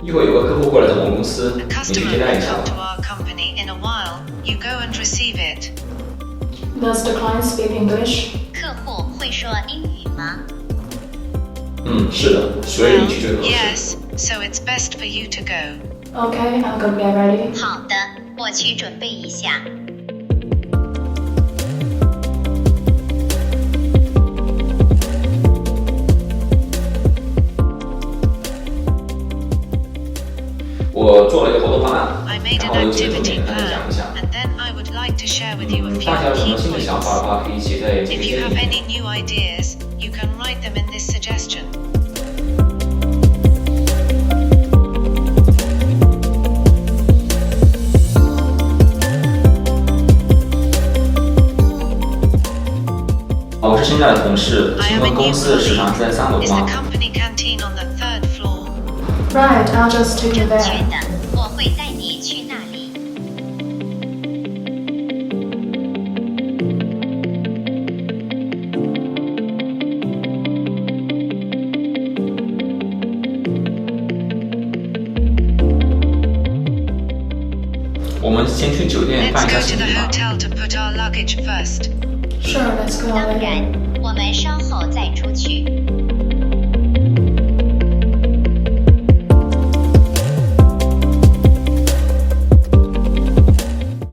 一会儿有个客户过来找我们公司， A 你去 customer 接待 will 一下 come to 吧。 our company in a while. You go and receive it. Does the client speak English? 客户会说英语吗？是的，所以 Well, 你去最合适。 yes, so it's best for you to go. Okay, I'll go get ready. 好的，我去准备一下。我做了一个活动方案， I made 然 an 后有几个重 activity 点跟大家讲 plan, 一下。 and then I would like to share with you a few 大家有什 key 么新的想法 points. 的话，可以写在这个 If 建 you 议 have 里面。 any new ideas, you can write them in this suggestion. 我是新来的同事， I 请 am a 问 new 公司的食堂是在3楼 colleague. Is the 吗？ company canteen on the 3rd floor? Right, I'll just take you 正确 there. 的，我会带你去那里。我们先去酒店 Let's 办一 go 下 to 行 the 李吧。 hotel to put our luggage first. Sure, let's go 当然 later.，我们稍后再出去。